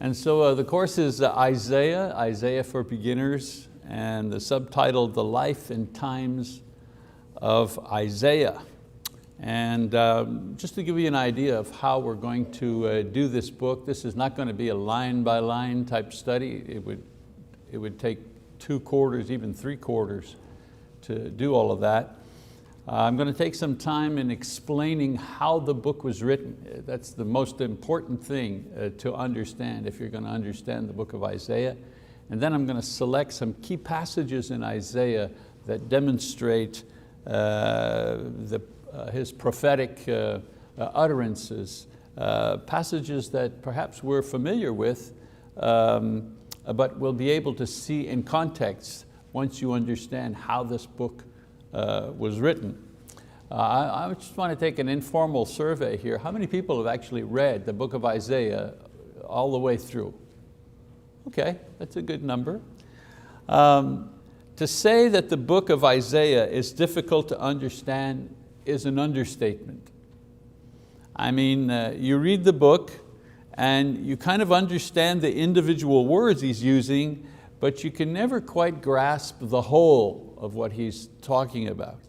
And so the course is Isaiah for Beginners, and the subtitle, The Life and Times of Isaiah. And just to give you an idea of how we're going to do this book, this is not going to be a line by line type study. It would take 2 quarters, even 3 quarters to do all of that. I'm going to take some time in explaining how the book was written. That's the most important thing to understand if you're going to understand the book of Isaiah. And then I'm going to select some key passages in Isaiah that demonstrate his prophetic utterances, passages that perhaps we're familiar with, but we'll be able to see in context once you understand how this book was written. I just want to take an informal survey here. How many people have actually read the book of Isaiah all the way through? Okay, that's a good number. To say that the book of Isaiah is difficult to understand is an understatement. I mean, you read the book and you kind of understand the individual words he's using, but you can never quite grasp the whole of what he's talking about.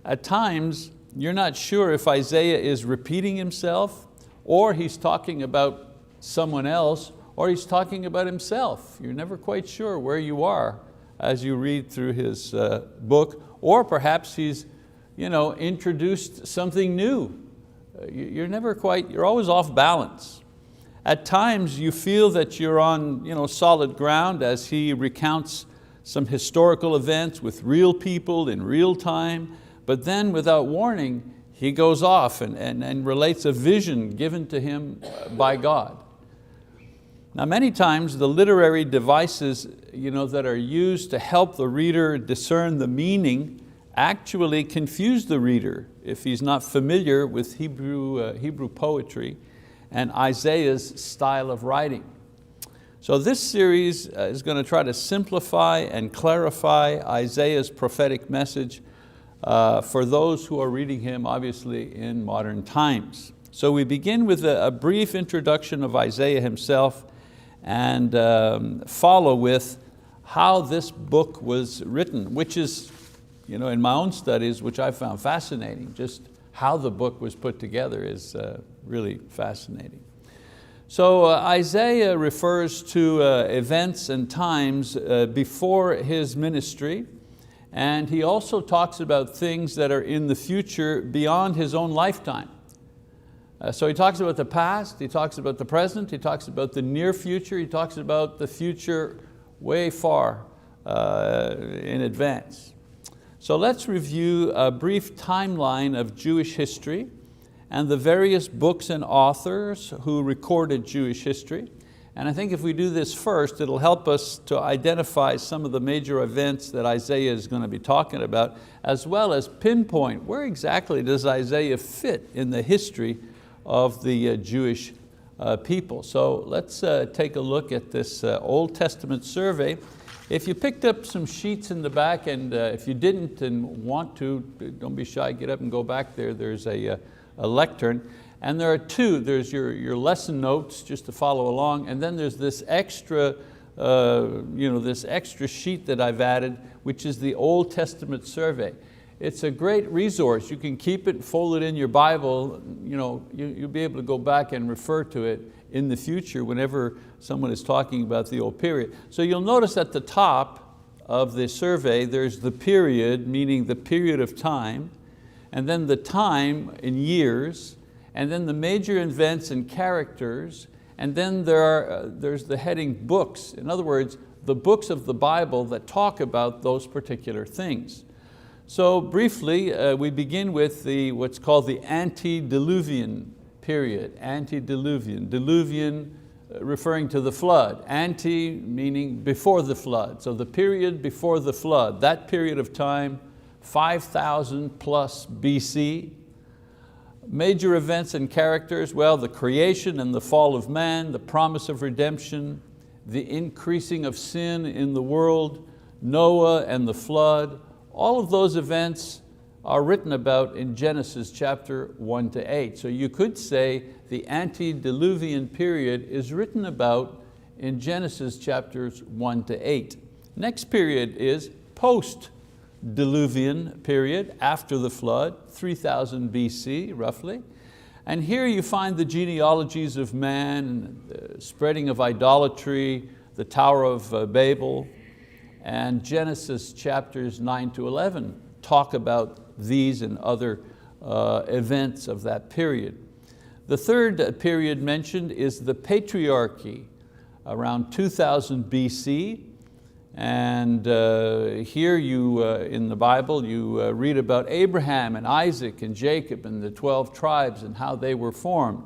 At times, you're not sure if Isaiah is repeating himself, or he's talking about someone else, or he's talking about himself. You're never quite sure where you are as you read through his book, or perhaps he's introduced something new. You're always off balance. At times you feel that you're on solid ground as he recounts some historical events with real people in real time, but then without warning, he goes off and relates a vision given to him by God. Now many times the literary devices that are used to help the reader discern the meaning actually confuse the reader if he's not familiar with Hebrew poetry and Isaiah's style of writing. So this series is going to try to simplify and clarify Isaiah's prophetic message for those who are reading him obviously in modern times. So we begin with a brief introduction of Isaiah himself and follow with how this book was written, which is, in my own studies, which I found fascinating, just how the book was put together is really fascinating. So Isaiah refers to events and times before his ministry, and he also talks about things that are in the future beyond his own lifetime. So he talks about the past, he talks about the present, he talks about the near future, he talks about the future way far in advance. So let's review a brief timeline of Jewish history and the various books and authors who recorded Jewish history. And I think if we do this first, it'll help us to identify some of the major events that Isaiah is going to be talking about, as well as pinpoint where exactly does Isaiah fit in the history of the Jewish people. So let's take a look at this Old Testament survey. If you picked up some sheets in the back, and if you didn't and want to, don't be shy, get up and go back there. There's a lectern. And there are 2, there's your lesson notes just to follow along, and then there's this extra, this extra sheet that I've added, which is the Old Testament survey. It's a great resource. You can keep it, fold it in your Bible. You'll be able to go back and refer to it in the future whenever someone is talking about the old period. So you'll notice at the top of the survey, there's the period, meaning the period of time, and then the time in years, and then the major events and characters, and then there's the heading books. In other words, the books of the Bible that talk about those particular things. So briefly, we begin with what's called the antediluvian period. Antediluvian, diluvian referring to the flood. Ante meaning before the flood. So the period before the flood, that period of time, 5,000 plus BC. Major events and characters, well, the creation and the fall of man, the promise of redemption, the increasing of sin in the world, Noah and the flood. All of those events are written about in Genesis chapter 1 to 8. So you could say the antediluvian period is written about in Genesis chapters 1 to 8. Next period is post-diluvian period, after the flood, 3000 BC roughly. And here you find the genealogies of man, the spreading of idolatry, the Tower of Babel, and Genesis chapters 9 to 11 talk about these and other events of that period. The third period mentioned is the Patriarchy, around 2000 BC. And here you, in the Bible, you read about Abraham and Isaac and Jacob and the 12 tribes and how they were formed.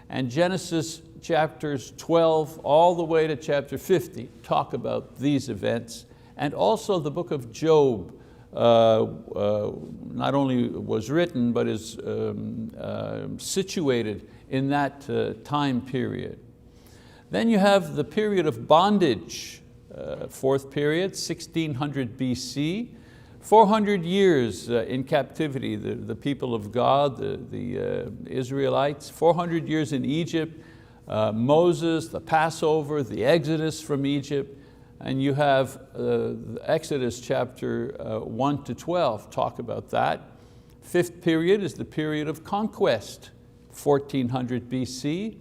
And Genesis chapters 12 all the way to chapter 50 talk about these events. And also the book of Job not only was written, but is situated in that time period. Then you have the period of bondage, fourth period, 1600 BC, 400 years in captivity, the people of God, the Israelites, 400 years in Egypt, Moses, the Passover, the Exodus from Egypt, and you have Exodus chapter 1 to 12 talk about that. Fifth period is the period of conquest, 1400 BC.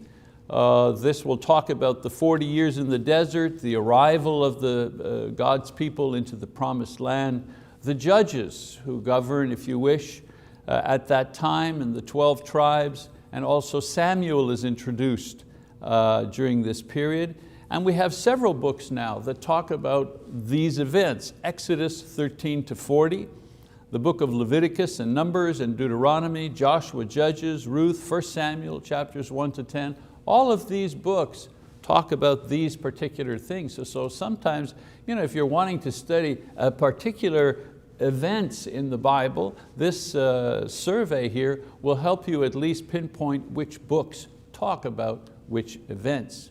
This will talk about the 40 years in the desert, the arrival of God's people into the promised land, the judges who govern, if you wish, at that time, and the 12 tribes, and also Samuel is introduced during this period. And we have several books now that talk about these events, Exodus 13 to 40, the book of Leviticus and Numbers and Deuteronomy, Joshua, Judges, Ruth, 1 Samuel chapters 1 to 10. All of these books talk about these particular things. So sometimes, if you're wanting to study a particular events in the Bible, this survey here will help you at least pinpoint which books talk about which events.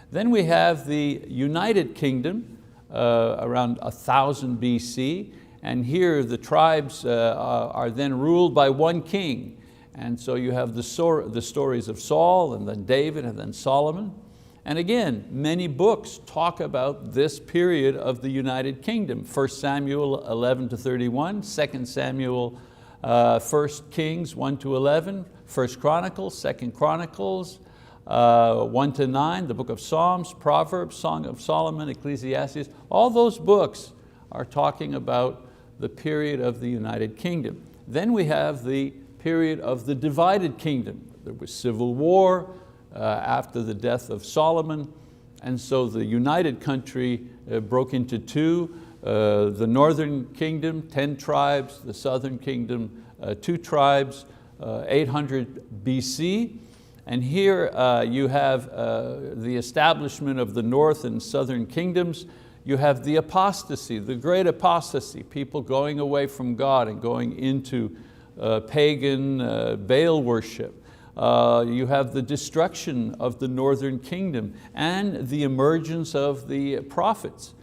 Then we have the United Kingdom around 1000 BC, and here the tribes are then ruled by one king. And so you have the stories of Saul, and then David, and then Solomon. And again, many books talk about this period of the United Kingdom. 1 Samuel 11 to 31, 2 Samuel, 1 Kings 1 to 11, 1 Chronicles, 2 Chronicles, 1 to 9, the book of Psalms, Proverbs, Song of Solomon, Ecclesiastes. All those books are talking about the period of the United Kingdom. Then we have the period of the divided kingdom. There was civil war after the death of Solomon, and so the united country broke into two. The northern kingdom, 10 tribes, the southern kingdom, 2 tribes, 800 BC. And here you have the establishment of the north and southern kingdoms. You have the apostasy, the great apostasy, people going away from God and going into pagan Baal worship. You have the destruction of the northern kingdom and the emergence of the prophets.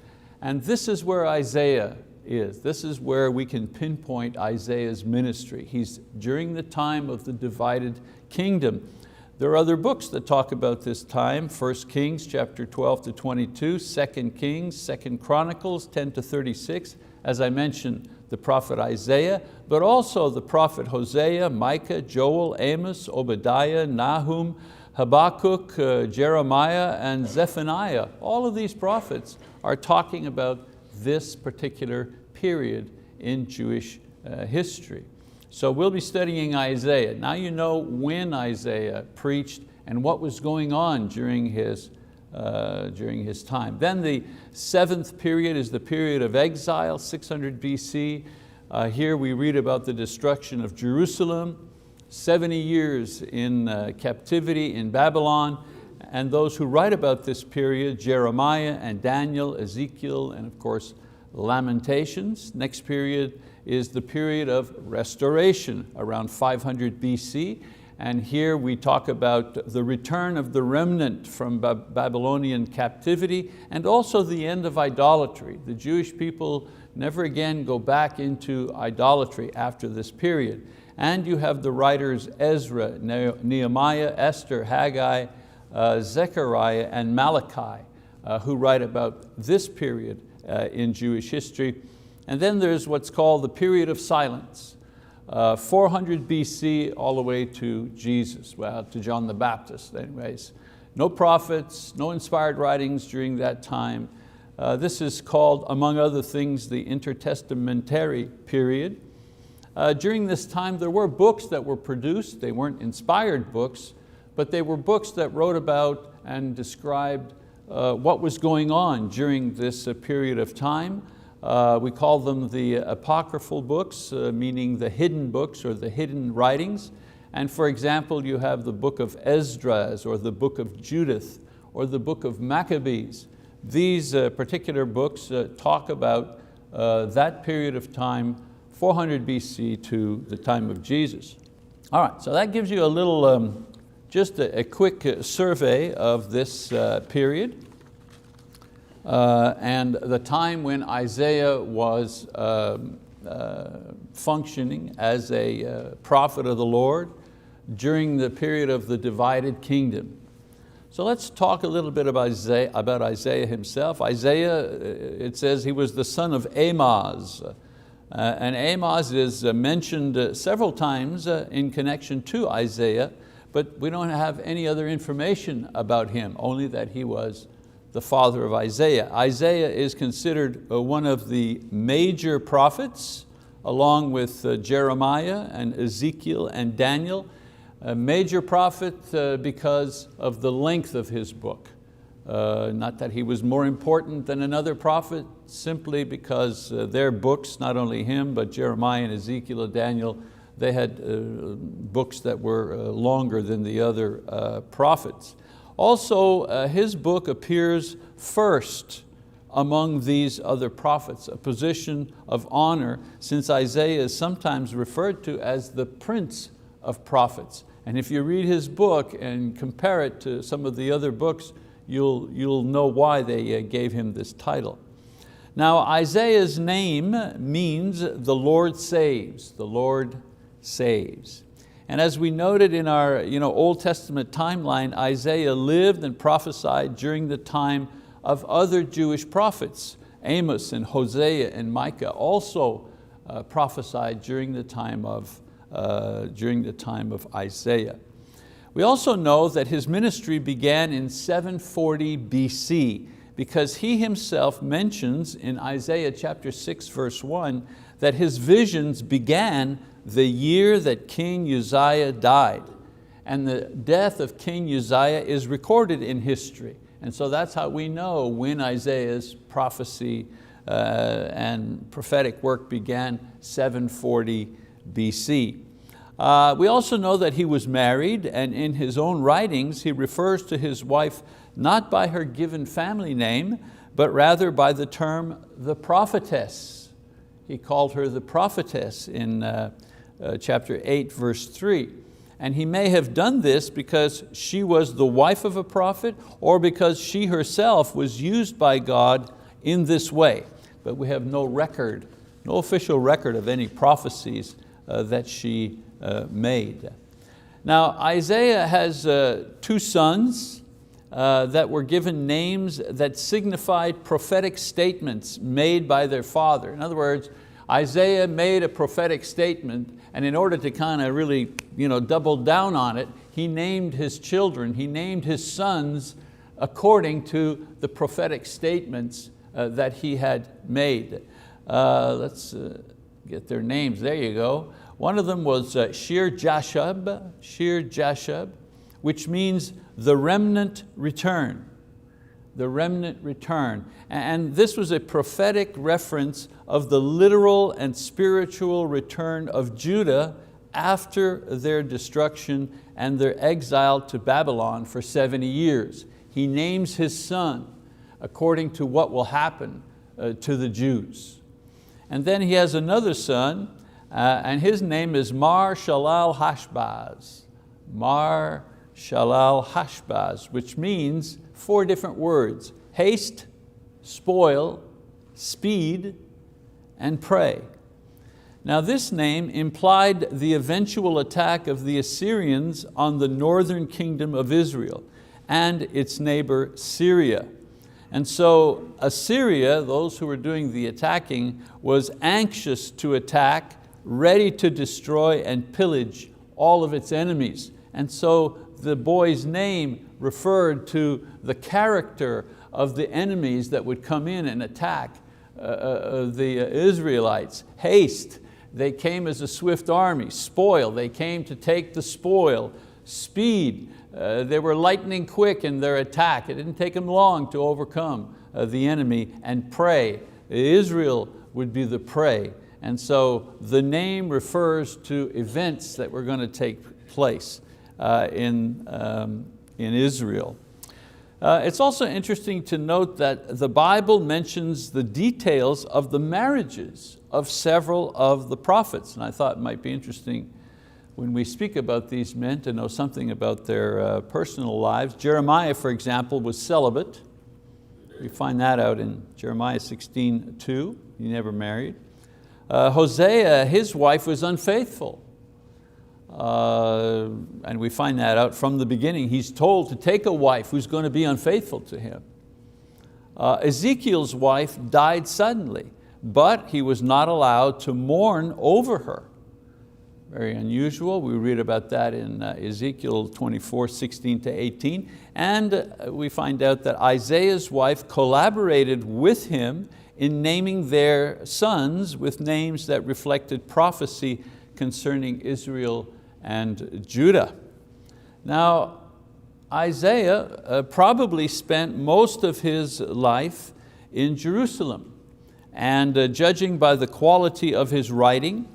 And this is where Isaiah is. This is where we can pinpoint Isaiah's ministry. He's during the time of the divided kingdom. There are other books that talk about this time, 1 Kings chapter 12 to 22, 2 Kings, 2 Chronicles 10 to 36, as I mentioned, the prophet Isaiah, but also the prophet Hosea, Micah, Joel, Amos, Obadiah, Nahum, Habakkuk, Jeremiah, and Zephaniah. All of these prophets are talking about this particular period in Jewish history. So we'll be studying Isaiah. Now you know when Isaiah preached and what was going on during his time. Then the 7th period is the period of exile, 600 BC. Here we read about the destruction of Jerusalem, 70 years in captivity in Babylon, and those who write about this period, Jeremiah and Daniel, Ezekiel, and of course Lamentations. Next period is the period of restoration around 500 BC. And here we talk about the return of the remnant from Babylonian captivity and also the end of idolatry. The Jewish people never again go back into idolatry after this period. And you have the writers Ezra, Nehemiah, Esther, Haggai, Zechariah, and Malachi, who write about this period in Jewish history. And then there's what's called the period of silence, 400 BC all the way to Jesus, well, to John the Baptist anyways. No prophets, no inspired writings during that time. This is called, among other things, the intertestamentary period. During this time there were books that were produced. They weren't inspired books, but they were books that wrote about and described what was going on during this period of time. We call them the apocryphal books, meaning the hidden books or the hidden writings. And for example, you have the book of Esdras or the book of Judith or the book of Maccabees. These particular books talk about that period of time, 400 BC to the time of Jesus. All right, so that gives you a little, just a quick survey of this period and the time when Isaiah was functioning as a prophet of the Lord during the period of the divided kingdom. So let's talk a little bit about Isaiah himself. Isaiah, it says he was the son of Amoz. And Amoz is mentioned several times in connection to Isaiah, but we don't have any other information about him, only that he was the father of Isaiah. Isaiah is considered one of the major prophets, along with Jeremiah and Ezekiel and Daniel. A major prophet because of the length of his book. Not that he was more important than another prophet, simply because their books, not only him, but Jeremiah and Ezekiel and Daniel, they had books that were longer than the other prophets. Also, his book appears first among these other prophets, a position of honor, since Isaiah is sometimes referred to as the prince of prophets. And if you read his book and compare it to some of the other books, you'll know why they gave him this title. Now, Isaiah's name means the Lord saves, the Lord saves. And as we noted in our Old Testament timeline, Isaiah lived and prophesied during the time of other Jewish prophets. Amos and Hosea and Micah also prophesied during the time of Isaiah. We also know that his ministry began in 740 BC because he himself mentions in Isaiah chapter 6 verse 1 that his visions began the year that King Uzziah died. And the death of King Uzziah is recorded in history. And so that's how we know when Isaiah's prophecy and prophetic work began, 740 BC. We also know that he was married, and in his own writings he refers to his wife not by her given family name, but rather by the term the prophetess. He called her the prophetess in chapter 8 verse 3. And he may have done this because she was the wife of a prophet or because she herself was used by God in this way. But we have no record, no official record of any prophecies that she made. Now Isaiah has two sons that were given names that signified prophetic statements made by their father. In other words, Isaiah made a prophetic statement, and in order to kind of really double down on it, he named his children, he named his sons according to the prophetic statements that he had made. Let's get their names, there you go. One of them was Shear-Jashub, which means the remnant return. The remnant return. And this was a prophetic reference of the literal and spiritual return of Judah after their destruction and their exile to Babylon for 70 years. He names his son according to what will happen to the Jews. And then he has another son, and his name is Mar-Shalal-Hashbaz. Mar-Shalal-Hashbaz, which means 4 different words: haste, spoil, speed, and pray. Now this name implied the eventual attack of the Assyrians on the northern kingdom of Israel and its neighbor Syria. And so Assyria, those who were doing the attacking, was anxious to attack, ready to destroy and pillage all of its enemies. And so the boy's name referred to the character of the enemies that would come in and attack the Israelites. Haste, they came as a swift army. Spoil, they came to take the spoil. Speed, they were lightning quick in their attack. It didn't take them long to overcome the enemy. And prey, Israel would be the prey. And so the name refers to events that were going to take place in Israel. It's also interesting to note that the Bible mentions the details of the marriages of several of the prophets. And I thought it might be interesting when we speak about these men to know something about their personal lives. Jeremiah, for example, was celibate. We find that out in Jeremiah 16:2. He never married. Hosea, his wife, was unfaithful. And we find that out from the beginning. He's told to take a wife who's going to be unfaithful to him. Ezekiel's wife died suddenly, but he was not allowed to mourn over her. Very unusual. We read about that in Ezekiel 24:16-18. And we find out that Isaiah's wife collaborated with him in naming their sons with names that reflected prophecy concerning Israel and Judah. Now, Isaiah probably spent most of his life in Jerusalem. And judging by the quality of his writing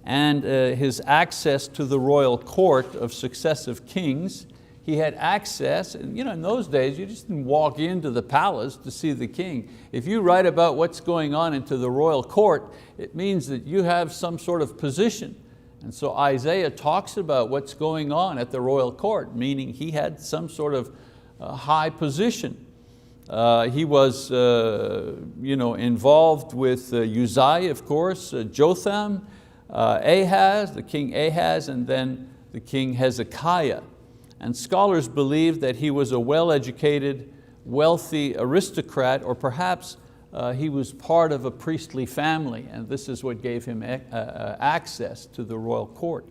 and his access to the royal court of successive kings, he had access, and in those days you just didn't walk into the palace to see the king. If you write about what's going on into the royal court, it means that you have some sort of position. And so Isaiah talks about what's going on at the royal court, meaning he had some sort of high position. He was involved with Uzziah, of course, Jotham, Ahaz, the king Ahaz, and then the king Hezekiah. And scholars believe that he was a well-educated, wealthy aristocrat, or perhaps he was part of a priestly family, and this is what gave him access to the royal court.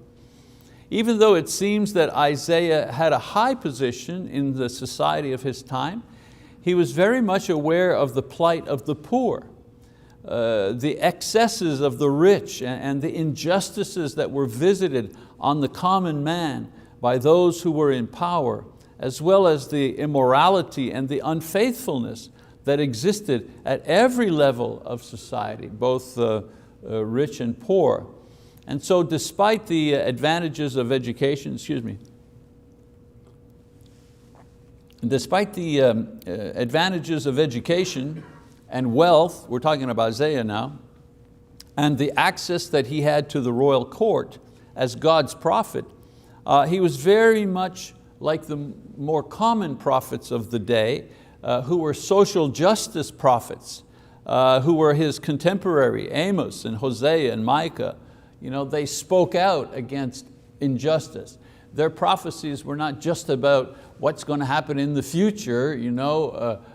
Even though it seems that Isaiah had a high position in the society of his time, he was very much aware of the plight of the poor, the excesses of the rich, and the injustices that were visited on the common man by those who were in power, as well as the immorality and the unfaithfulness that existed at every level of society, both rich and poor. And so despite the advantages of education, despite the advantages of education and wealth, we're talking about Isaiah now, and the access that he had to the royal court as God's prophet, he was very much like the more common prophets of the day, who were social justice prophets, who were his contemporary, Amos and Hosea and Micah. They spoke out against injustice. Their prophecies were not just about what's going to happen in the future,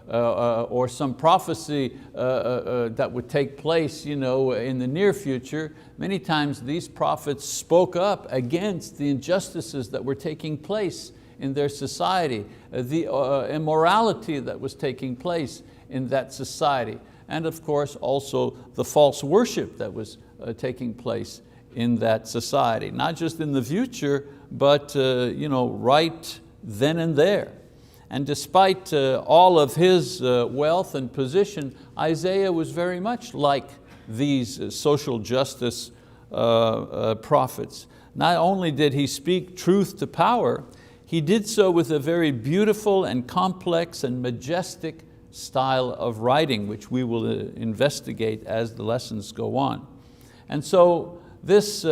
or some prophecy that would take place in the near future. Many times these prophets spoke up against the injustices that were taking place in their society, the immorality that was taking place in that society, and of course also the false worship that was taking place in that society, not just in the future, but right then and there. And despite all of his wealth and position, Isaiah was very much like these social justice prophets. Not only did he speak truth to power, he did so with a very beautiful and complex and majestic style of writing, which we will investigate as the lessons go on. And so this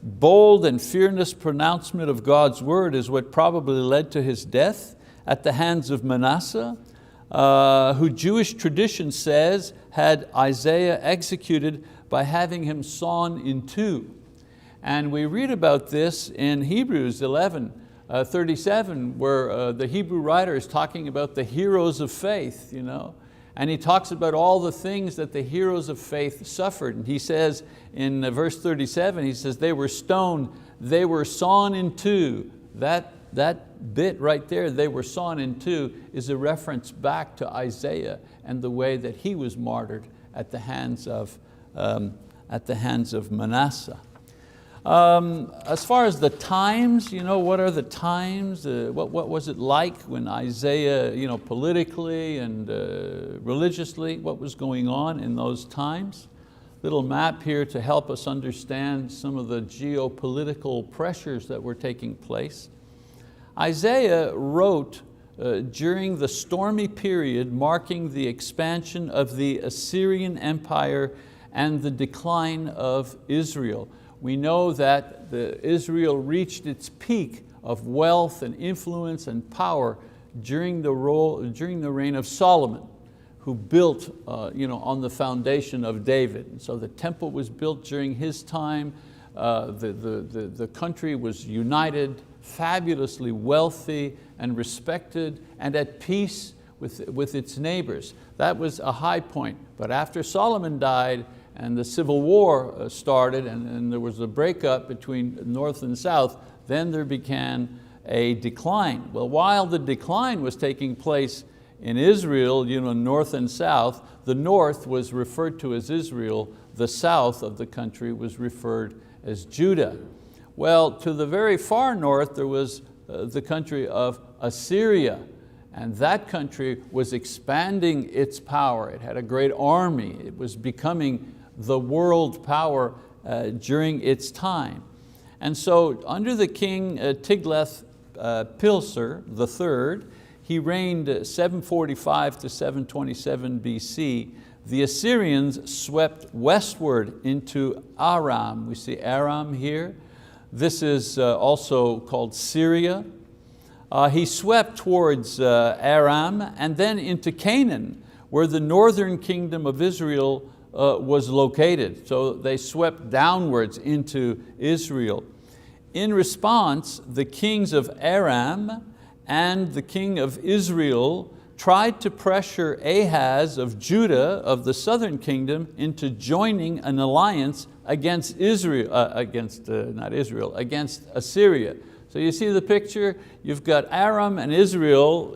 bold and fearless pronouncement of God's word is what probably led to his death at the hands of Manasseh, who Jewish tradition says had Isaiah executed by having him sawn in two. And we read about this in Hebrews 11:37, where the Hebrew writer is talking about the heroes of faith, and he talks about all the things that the heroes of faith suffered. And he says in verse 37, he says, they were stoned, they were sawn in two. That bit right there, they were sawn in two, is a reference back to Isaiah and the way that he was martyred at the hands of Manasseh. As far as the times, what are the times? What was it like when Isaiah, politically and religiously, what was going on in those times? Little map here to help us understand some of the geopolitical pressures that were taking place. Isaiah wrote during the stormy period marking the expansion of the Assyrian Empire and the decline of Israel. We know that Israel reached its peak of wealth and influence and power during the reign of Solomon, who built on the foundation of David. And so the temple was built during his time. The country was united, fabulously wealthy and respected and at peace with its neighbors. That was a high point. But after Solomon died and the civil war started and there was a breakup between North and South, then there began a decline. Well, while the decline was taking place in Israel, North and South, the North was referred to as Israel, the South of the country was referred as Judah. Well, to the very far north there was the country of Assyria, and that country was expanding its power. It had a great army. It was becoming the world power during its time. And so under the king Tiglath-Pileser III, he reigned 745 to 727 BC. The Assyrians swept westward into Aram. We see Aram here. This is also called Syria. He swept towards Aram and then into Canaan, where the northern kingdom of Israel was located. So they swept downwards into Israel. In response, the kings of Aram and the king of Israel tried to pressure Ahaz of Judah, of the southern kingdom, into joining an alliance against against Assyria. So you see the picture? You've got Aram and Israel,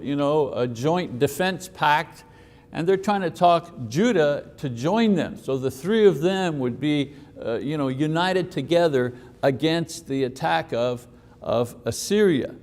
a joint defense pact, and they're trying to talk Judah to join them. So the three of them would be united together against the attack of Assyria.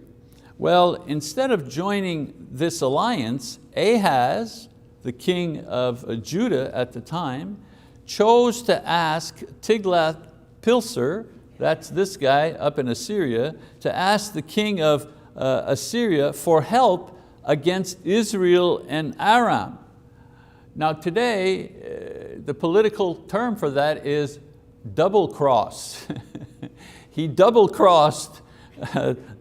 Well, instead of joining this alliance, Ahaz, the king of Judah at the time, chose to ask Tiglath-Pileser, that's this guy up in Assyria, to ask the king of Assyria for help against Israel and Aram. Now today, the political term for that is double cross. He double crossed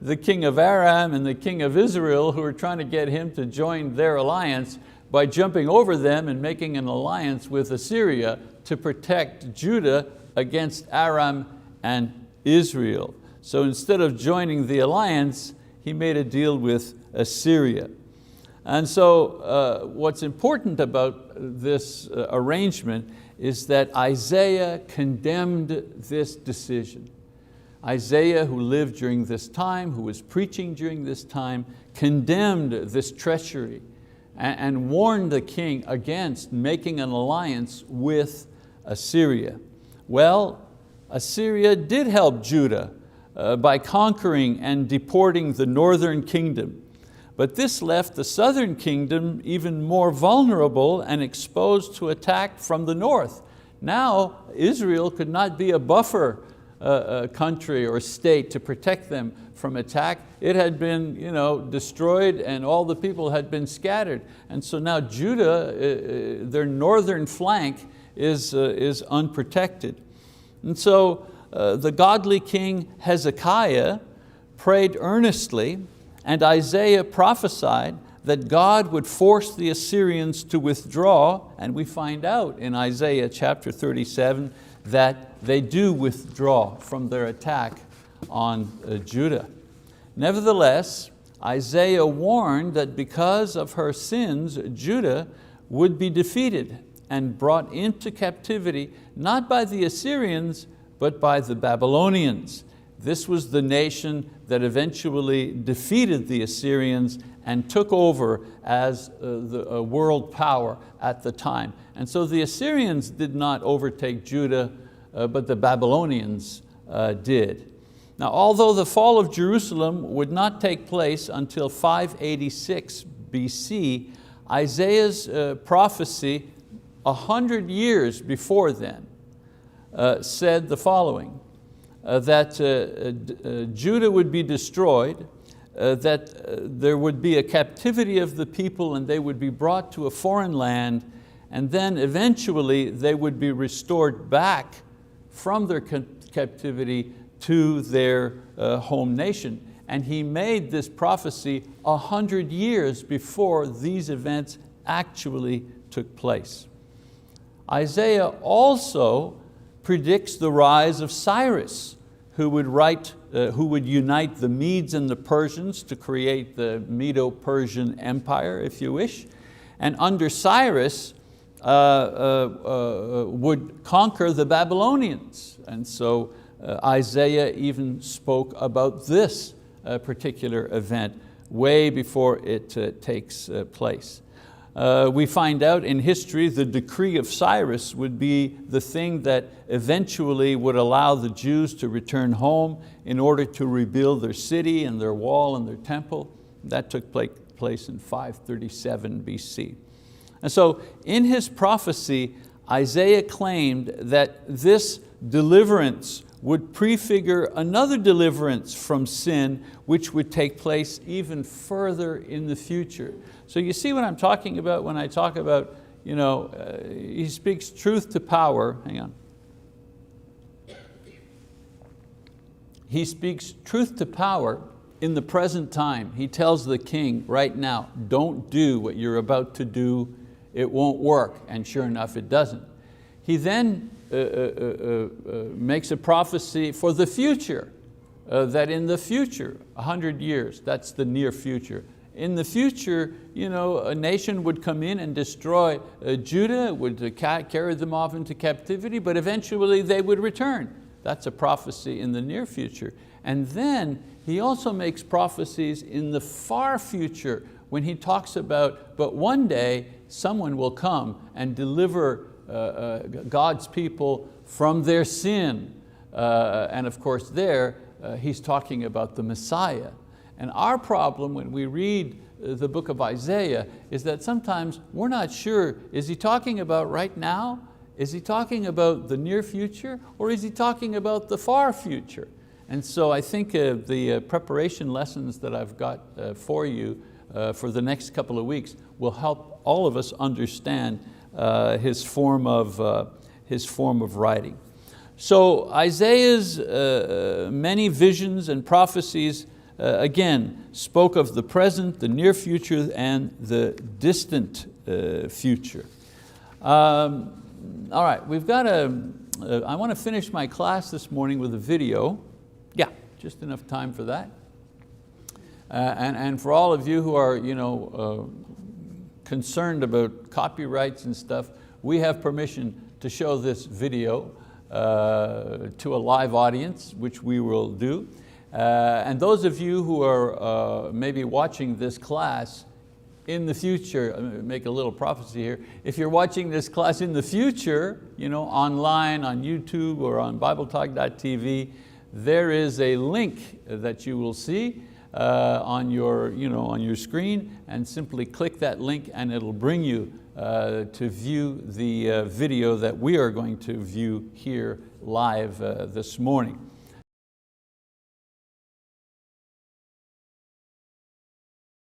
the king of Aram and the king of Israel, who were trying to get him to join their alliance by jumping over them and making an alliance with Assyria to protect Judah against Aram and Israel. So instead of joining the alliance, he made a deal with Assyria. And so what's important about this arrangement is that Isaiah condemned this decision. Isaiah, who lived during this time, who was preaching during this time, condemned this treachery and warned the king against making an alliance with Assyria. Well, Assyria did help Judah by conquering and deporting the northern kingdom. But this left the southern kingdom even more vulnerable and exposed to attack from the north. Now Israel could not be a buffer country or state to protect them from attack. It had been destroyed and all the people had been scattered. And so now Judah, their northern flank is unprotected. And so the godly king Hezekiah prayed earnestly, and Isaiah prophesied that God would force the Assyrians to withdraw, and we find out in Isaiah chapter 37 that they do withdraw from their attack on Judah. Nevertheless, Isaiah warned that because of her sins, Judah would be defeated and brought into captivity, not by the Assyrians, but by the Babylonians. This was the nation that eventually defeated the Assyrians and took over as the world power at the time. And so the Assyrians did not overtake Judah, but the Babylonians did. Now, although the fall of Jerusalem would not take place until 586 BC, Isaiah's prophecy 100 years before then said the following, that Judah would be destroyed, that there would be a captivity of the people and they would be brought to a foreign land, and then eventually they would be restored back from their captivity to their home nation. And he made this prophecy 100 years before these events actually took place. Isaiah also predicts the rise of Cyrus, who would unite the Medes and the Persians to create the Medo-Persian Empire, if you wish. And under Cyrus would conquer the Babylonians. And so Isaiah even spoke about this particular event way before it takes place. We find out in history the decree of Cyrus would be the thing that eventually would allow the Jews to return home in order to rebuild their city and their wall and their temple. That took place in 537 BC. And so in his prophecy, Isaiah claimed that this deliverance would prefigure another deliverance from sin, which would take place even further in the future. So you see what I'm talking about when I talk about, he speaks truth to power. Hang on. He speaks truth to power in the present time. He tells the king right now, don't do what you're about to do, it won't work. And sure enough, it doesn't. He then makes a prophecy for the future, that in the future, 100 years, that's the near future. In the future, a nation would come in and destroy Judah, would carry them off into captivity, but eventually they would return. That's a prophecy in the near future. And then he also makes prophecies in the far future when he talks about, but one day someone will come and deliver God's people from their sin. And of course there, he's talking about the Messiah. And our problem when we read the book of Isaiah is that sometimes we're not sure, is he talking about right now? Is he talking about the near future? Or is he talking about the far future? And so I think the preparation lessons that I've got for you for the next couple of weeks will help all of us understand his form of writing. So Isaiah's many visions and prophecies again spoke of the present, the near future, and the distant future. All right, we've got I want to finish my class this morning with a video. Yeah, just enough time for that. And for all of you who are concerned about copyrights and stuff, we have permission to show this video to a live audience, which we will do. And those of you who are maybe watching this class in the future, make a little prophecy here, if you're watching this class in the future, online, on YouTube or on BibleTalk.tv, there is a link that you will see on your screen, and simply click that link and it'll bring you to view the video that we are going to view here live this morning.